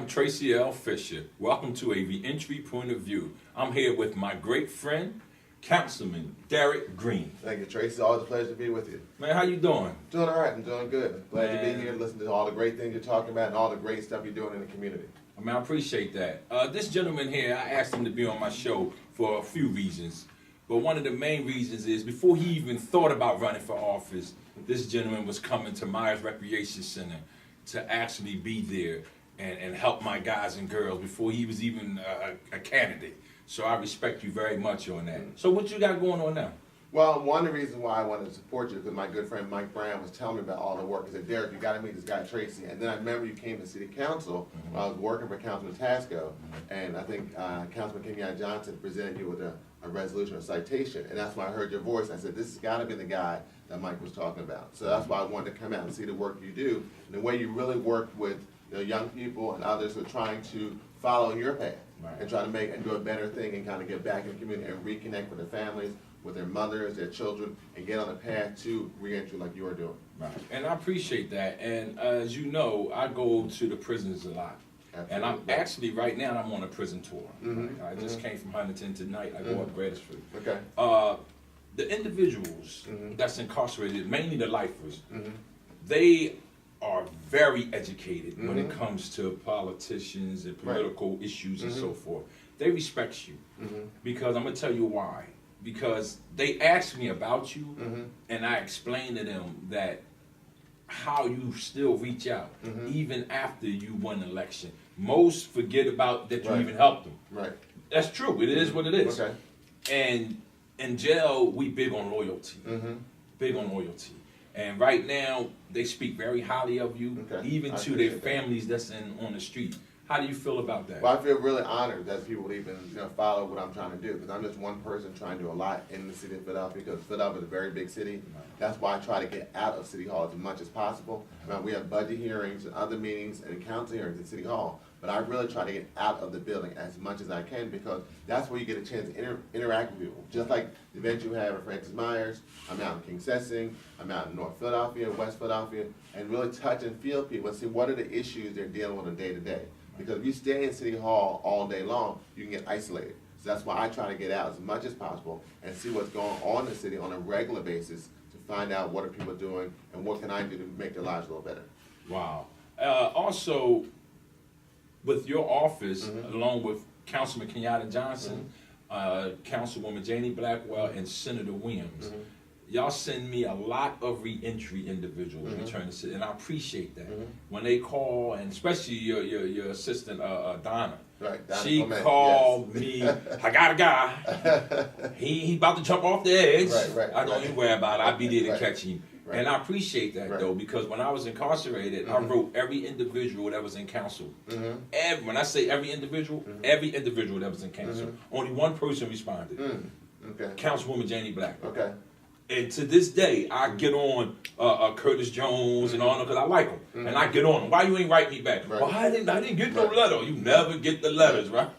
I'm Tracey L. Fisher. Welcome to a Reentry Point of View. I'm here with my great friend, Councilman Derek Green. Thank you, Tracy. Always a pleasure to be with you. Man, how you doing? Doing all right. I'm doing good. Glad to be here, listen to all the great things you're talking about and all the great stuff you're doing in the community. I mean, I appreciate that. This gentleman here, I asked him to be on my show for a few reasons. But one of the main reasons is before he even thought about running for office, this gentleman was coming to Myers Recreation Center to actually be there and help my guys and girls before he was even a candidate. So I respect you very much on that. So what you got going on now? Well, one of the reasons why I wanted to support you is because my good friend Mike Brown was telling me about all the work. He said, Derek, you got to meet this guy Tracy. And then I remember you came to City Council when I was working for Councilman Tasco. And I think Councilman Kenyatta Johnson presented you with a resolution or citation. And that's when I heard your voice. I said, this has got to be the guy that Mike was talking about. So that's why I wanted to come out and see the work you do and the way you really work with young people and others who are trying to follow your path and try to make and do a better thing and kind of get back in the community and reconnect with their families, with their mothers, their children, and get on a path to reentry like you are doing. Right. And I appreciate that. And as you know, I go to the prisons a lot. Absolutely. And I'm actually, right now, I'm on a prison tour. I just came from Huntington tonight. I go up Grady Street. Okay. The individuals that's incarcerated, mainly the lifers, they are very educated when it comes to politicians and political issues and so forth. They respect you because I'm going to tell you why. Because they asked me about you and I explained to them that how you still reach out even after you won an election. Most forget about that you even helped them. Right. That's true. It is what it is. Okay. And in jail, we big on loyalty. Big on loyalty. And right now, they speak very highly of you, even to their families that's on the street. How do you feel about that? Well, I feel really honored that people even follow what I'm trying to do because I'm just one person trying to do a lot in the city of Philadelphia because Philadelphia is a very big city. That's why I try to get out of City Hall as much as possible. We have budget hearings and other meetings and council hearings at City Hall, but I really try to get out of the building as much as I can because that's where you get a chance to interact with people. Just like the event you have at Francis Myers, I'm out in King Sessing, I'm out in North Philadelphia, West Philadelphia, and really touch and feel people and see what are the issues they're dealing with on a day-to-day. Because if you stay in City Hall all day long, you can get isolated. So that's why I try to get out as much as possible and see what's going on in the city on a regular basis to find out what are people doing and what can I do to make their lives a little better. Wow. Also, with your office, along with Councilman Kenyatta Johnson, Councilwoman Janie Blackwell, and Senator Williams, y'all send me a lot of reentry individuals returning to city, and I appreciate that. When they call, and especially your assistant Donna, she called me. I got a guy. He about to jump off the edge. I don't even worry about it. I'll be there to catch him. And I appreciate that though, because when I was incarcerated, I wrote every individual that was in council. When I say every individual that was in council. Only one person responded. Councilwoman Janie Blackwell. And to this day, I get on Curtis Jones and all that because I like him, and I get on him. Why you ain't write me back? Well, I didn't get no letter. You never get the letters, right?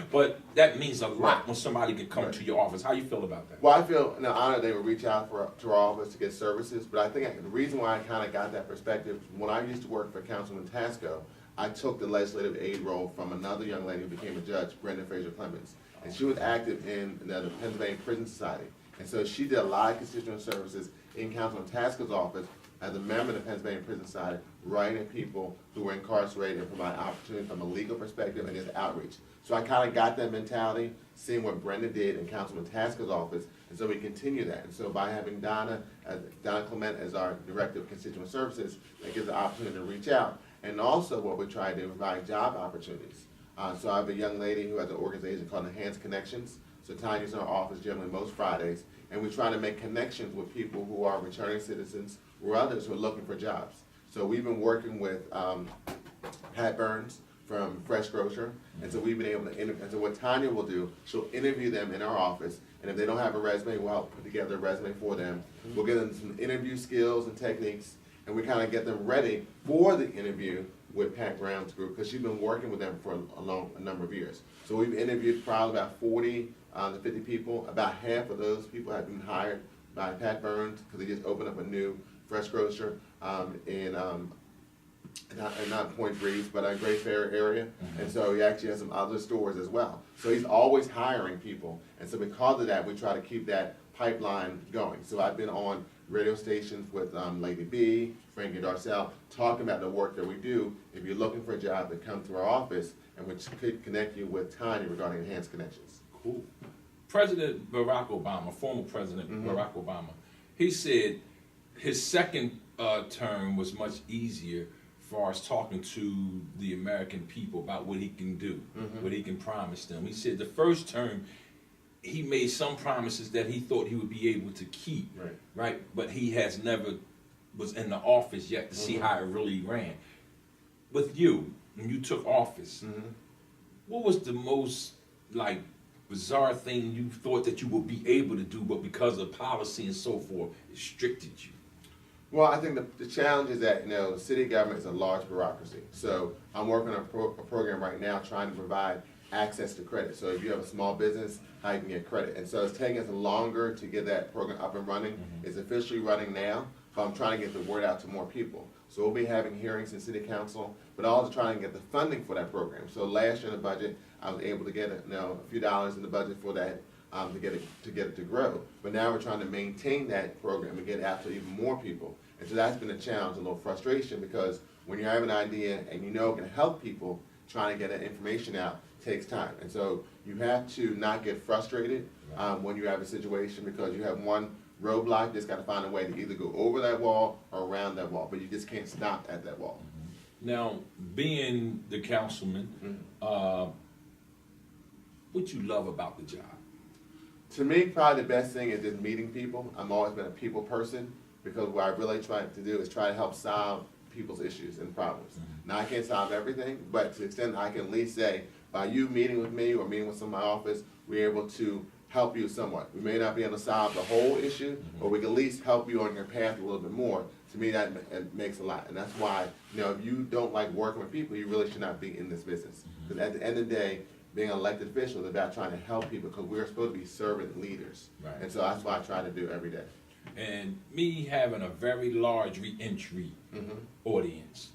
But that means a lot when somebody can come to your office. How you feel about that? Well, I feel honored they would reach out to our office to get services. But I think the reason why I kind of got that perspective, when I used to work for Councilman Tasco, I took the legislative aid role from another young lady who became a judge, Brenda Fraser Clemens, and she was active in the Pennsylvania Prison Society. And so she did a lot of constituent services in Councilman Tasco's office as a member of the Pennsylvania Prison Society, writing to people who were incarcerated and provide opportunity from a legal perspective and just outreach. So I kind of got that mentality, seeing what Brenda did in Councilman Tasco's office, and so we continue that. And so by having Donna Clement as our Director of Constituent Services, that gives the opportunity to reach out. And also what we try to do is provide job opportunities. So I have a young lady who has an organization called Enhanced Connections. So Tanya's in our office generally most Fridays, and we try to make connections with people who are returning citizens or others who are looking for jobs. So we've been working with Pat Burns from Fresh Grocer, and so we've been able to interview. And so what Tanya will do, she'll interview them in our office, and if they don't have a resume, we'll help put together a resume for them. We'll give them some interview skills and techniques, and we kind of get them ready for the interview with Pat Brown's group, because she's been working with them for a number of years. So we've interviewed probably about 40 to 50 people. About half of those people have been hired by Pat Burns because he just opened up a new Fresh Grocer in not Point Breeze, but a Great Fair area. And so he actually has some other stores as well. So he's always hiring people. And so because of that, we try to keep that pipeline going. So I've been on radio stations with Lady B, Frankie Darcell, talking about the work that we do. If you're looking for a job, then come to our office, and we could connect you with Tanya regarding enhanced connections. Cool. President Barack Obama, former President Barack Obama, he said his second term was much easier far as talking to the American people about what he can do, what he can promise them. He said the first term, he made some promises that he thought he would be able to keep, right? But he has never was in the office yet to see how it really ran. With you, when you took office, what was the most like bizarre thing you thought that you would be able to do, but because of policy and so forth, it restricted you? Well, I think the challenge is that, the city government is a large bureaucracy. So I'm working on a program right now trying to provide access to credit. So if you have a small business, how you can get credit. And so it's taking us longer to get that program up and running. It's officially running now, but I'm trying to get the word out to more people. So we'll be having hearings in city council, but also trying to get the funding for that program. So last year in the budget, I was able to get a few dollars in the budget for that to get it to grow. But now we're trying to maintain that program and get it out to even more people. And so that's been a challenge, a little frustration, because when you have an idea and it can help people, trying to get that information out takes time. And so you have to not get frustrated when you have a situation, because you have one roadblock. You just got to find a way to either go over that wall or around that wall, but you just can't stop at that wall. Now, being the councilman, what you love about the job? To me, probably the best thing is just meeting people. I've always been a people person, because what I really try to do is try to help solve people's issues and problems. Now, I can't solve everything, but to the extent I can at least say, by you meeting with me or meeting with some of my office, we're able to help you somewhat. We may not be able to solve the whole issue, but we can at least help you on your path a little bit more. To me, that it makes a lot. And that's why, if you don't like working with people, you really should not be in this business. Because at the end of the day, being an elected official is about trying to help people, because we're supposed to be servant leaders. And so that's what I try to do every day. And me having a very large re-entry audience,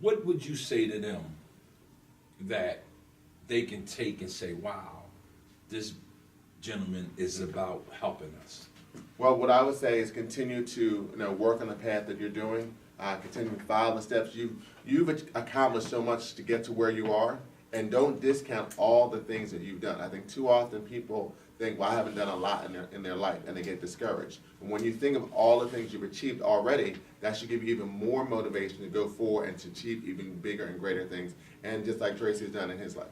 what would you say to them that they can take and say, wow, this gentleman is about helping us? Well, what I would say is continue to work on the path that you're doing. Continue to follow the steps. You've accomplished so much to get to where you are, and don't discount all the things that you've done. I think too often people think, well, I haven't done a lot in their life, and they get discouraged. And when you think of all the things you've achieved already, that should give you even more motivation to go forward and to achieve even bigger and greater things, and just like Tracey has done in his life.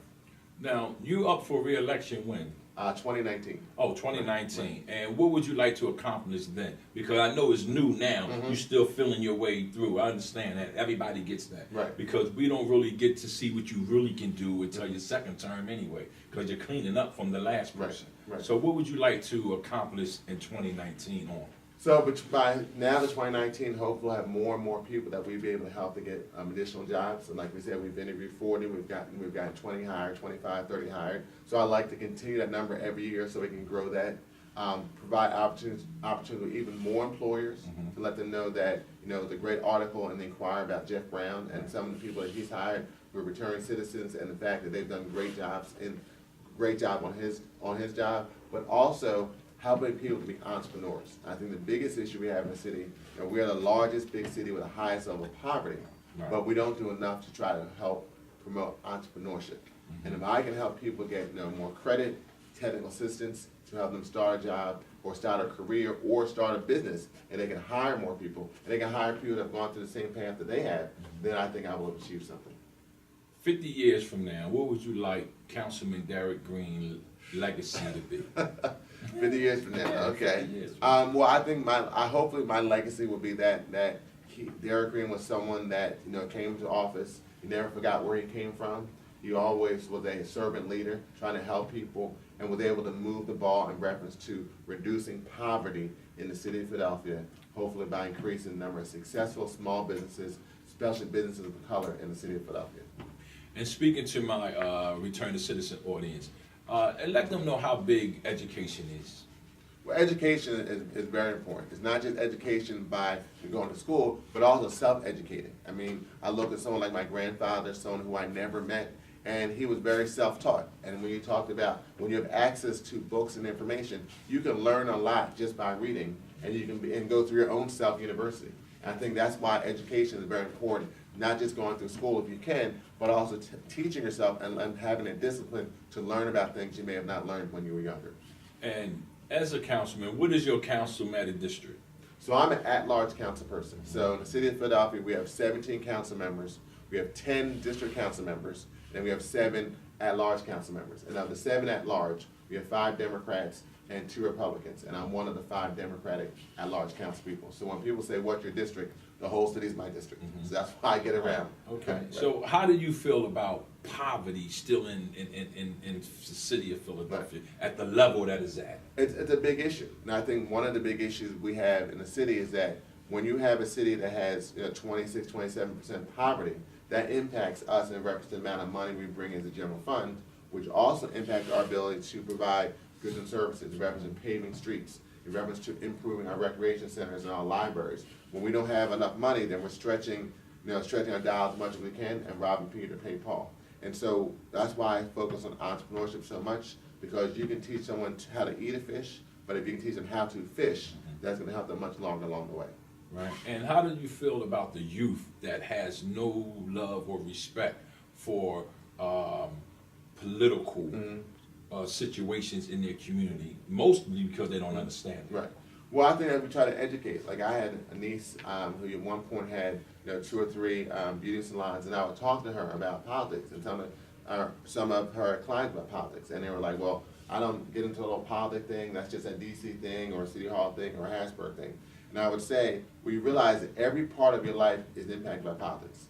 Now, you up for re-election when? 2019. Oh, 2019. And what would you like to accomplish then? Because I know it's new now. You're still feeling your way through. I understand that. Everybody gets that. Right. Because we don't really get to see what you really can do until your second term anyway, because you're cleaning up from the last person. Right. So what would you like to accomplish in 2019 on? So, but by now, the 2019, hopefully we'll have more and more people that we'll be able to help to get additional jobs. And like we said, we've interviewed 40, we've gotten 20 hired, 25, 30 hired. So I'd like to continue that number every year so we can grow that. Provide opportunities with even more employers to let them know that, the great article in the Inquirer about Jeff Brown and some of the people that he's hired were returning citizens, and the fact that they've done great job on his job, but also helping people to be entrepreneurs. I think the biggest issue we have in the city, we are the largest big city with the highest level of poverty, but we don't do enough to try to help promote entrepreneurship. And if I can help people get more credit, technical assistance to help them start a job or start a career or start a business, and they can hire more people, and they can hire people that have gone through the same path that they have, then I think I will have achieved something. 50 years from now, what would you like Councilman Derek Green legacy to be? 50 years from now, okay. Well, I think hopefully my legacy will be that Derek Green was someone that came to office. He never forgot where he came from. He always was a servant leader, trying to help people, and was able to move the ball in reference to reducing poverty in the city of Philadelphia, hopefully by increasing the number of successful small businesses, especially businesses of color in the city of Philadelphia. And speaking to my return to citizen audience, and let them know how big education is. Well, education is very important. It's not just education by going to school, but also self-educating. I mean, I look at someone like my grandfather, someone who I never met, and he was very self-taught. And when you talked about when you have access to books and information, you can learn a lot just by reading, and you can and go through your own self-university. And I think that's why education is very important. Not just going through school if you can, but also teaching yourself and having a discipline to learn about things you may have not learned when you were younger. And as a councilman, what is your councilman district? So I'm an at-large council person. So in the city of Philadelphia, we have 17 council members, we have 10 district council members, and we have 7 at-large council members. And of the 7 at-large, we have 5 Democrats and 2 Republicans, and I'm one of the 5 Democratic at-large council people. So when people say, what's your district? The whole city is my district. So that's why I get around. Okay. Right. So how do you feel about poverty still in the city of Philadelphia at the level that it's at? It's a big issue. And I think one of the big issues we have in the city is that when you have a city that has 26, 27% poverty, that impacts us in reference to the amount of money we bring into the general fund, which also impacts our ability to provide goods and services in reference to paving streets, in reference to improving our recreation centers and our libraries. When we don't have enough money, then we're stretching our dollars as much as we can and robbing Peter to pay Paul. And so that's why I focus on entrepreneurship so much, because you can teach someone how to eat a fish, but if you can teach them how to fish, that's going to help them much longer along the way. Right. And how do you feel about the youth that has no love or respect for political situations in their community, mostly because they don't understand it? Right. Well, I think that we try to educate. Like I had a niece who at one point had 2 or 3 beauty salons, and I would talk to her about politics and tell her some of her clients about politics, and they were like, "Well, I don't get into a little politics thing. That's just a DC thing or a City Hall thing or a Harrisburg thing." And I would say, well, you realize that every part of your life is impacted by politics.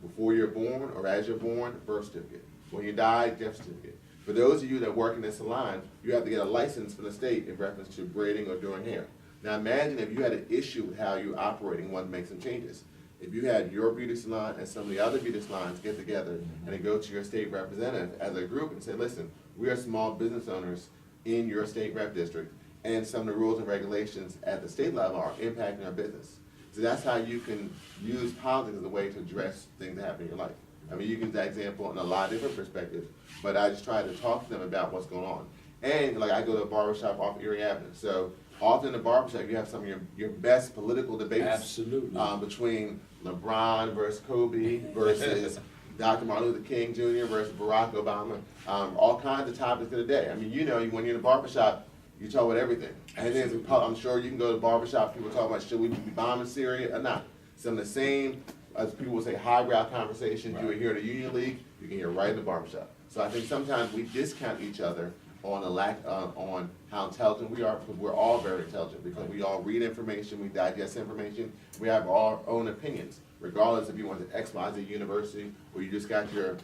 Before you're born or as you're born, birth certificate. When you die, death certificate. For those of you that work in this salon, you have to get a license from the state in reference to braiding or doing hair. Now imagine if you had an issue with how you're operating, want to make some changes. If you had your beauty salon and some of the other beauty salons get together and then go to your state representative as a group and say, listen, we are small business owners in your state rep district, and some of the rules and regulations at the state level are impacting our business. So that's how you can use politics as a way to address things that happen in your life. I mean, you can use that example in a lot of different perspectives, but I just try to talk to them about what's going on. And like I go to a barbershop off Erie Avenue, so often in the barbershop you have some of your best political debates. Absolutely. Between LeBron versus Kobe versus Dr. Martin Luther King Jr. versus Barack Obama, all kinds of topics of the day. I mean, when you're in a barbershop, you talk about everything. And then I'm sure you can go to the barbershop, people talk about should we be bombing Syria or not. Some of the same, as people would say, highbrow conversations you would hear in the Union League, you can hear right in the barbershop. So I think sometimes we discount each other on the lack on how intelligent we are, because we're all very intelligent, because we all read information, we digest information, we have our own opinions, regardless if you went to XYZ University or you just got your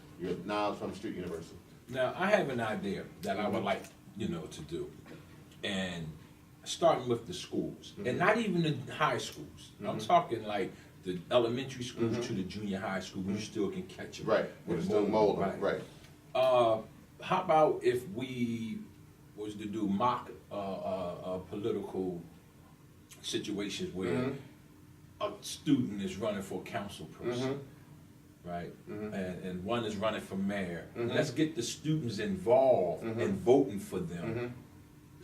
knowledge from Street University. Now, I have an idea that I would like, to do. And starting with the schools, and not even the high schools. I'm talking like the elementary schools to the junior high school, where you still can catch them. Right, we're still molding, right. How about if we was to do mock political situations where a student is running for council person, right? And one is running for mayor. Let's get the students involved in voting for them.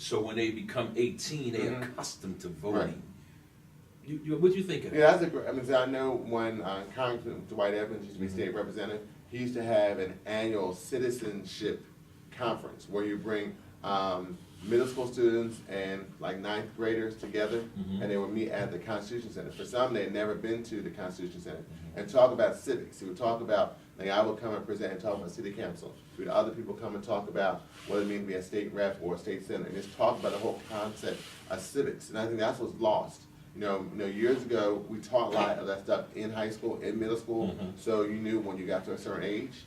So when they become 18, they're accustomed to voting. Right. What do you think of that? Yeah, that's a great. I mean, I know when Congressman Dwight Evans used to be state representative, he used to have an annual citizenship conference where you bring middle school students and like 9th graders together, and they would meet at the Constitution Center. For some, they had never been to the Constitution Center, and talk about civics. He would talk about, like I would come and present and talk about city council. We had other people come and talk about what it means to be a state rep or a state senator, and just talk about the whole concept of civics. And I think that's what's lost. Years ago, we taught a lot of that stuff in high school, in middle school, so you knew when you got to a certain age,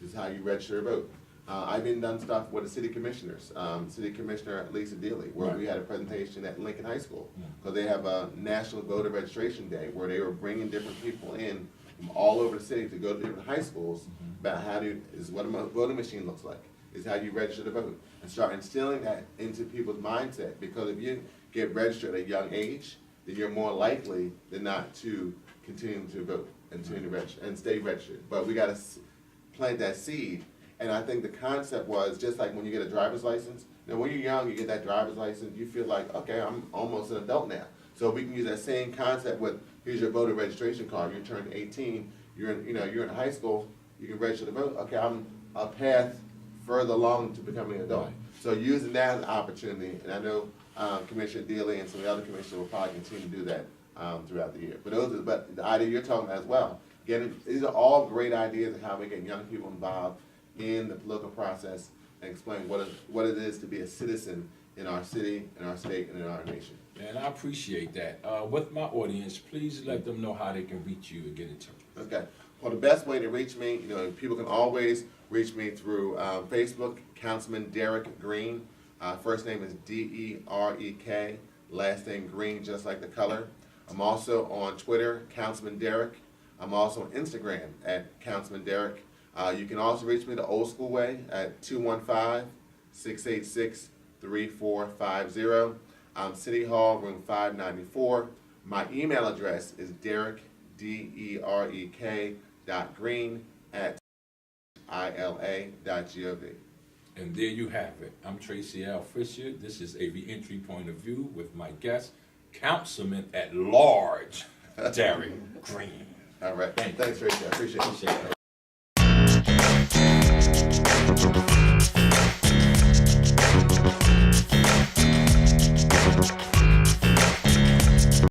this is how you register to vote. I've even done stuff with the city commissioners, City Commissioner Lisa Dealey, where we had a presentation at Lincoln High School, because they have a National Voter Registration Day, where they were bringing different people in from all over the city to go to different high schools about what a voting machine looks like. is how you register to vote, and start instilling that into people's mindset. Because if you get registered at a young age, then you're more likely than not to continue to vote and continue to register and stay registered. But we got to plant that seed. And I think the concept was just like when you get a driver's license. Now, when you're young, you get that driver's license, you feel like, okay, I'm almost an adult now. So we can use that same concept with, here's your voter registration card. You turn 18, you're in high school, you can register to vote. Okay, I'm a path further along to becoming an adult. Right. So using that as an opportunity, and I know Commissioner Dealey and some of the other commissioners will probably continue to do that throughout the year. But the idea you're talking about as well, these are all great ideas of how we get young people involved in the political process and explain what it is to be a citizen in our city, in our state, and in our nation. And I appreciate that. With my audience, please let them know how they can reach you and get in touch with you. Okay. Well, the best way to reach me, people can always reach me through Facebook, Councilman Derek Green. First name is D-E-R-E-K, last name Green, just like the color. I'm also on Twitter, Councilman Derek. I'm also on Instagram at Councilman Derek. You can also reach me the old school way at 215-686-3450. City Hall, room 594. My email address is Derek, derek.green@ila.gov. And there you have it. I'm Tracey L. Fisher. This is a reentry point of view with my guest, Councilman at Large, Derek Green. All right. Thanks, Tracy. I appreciate it.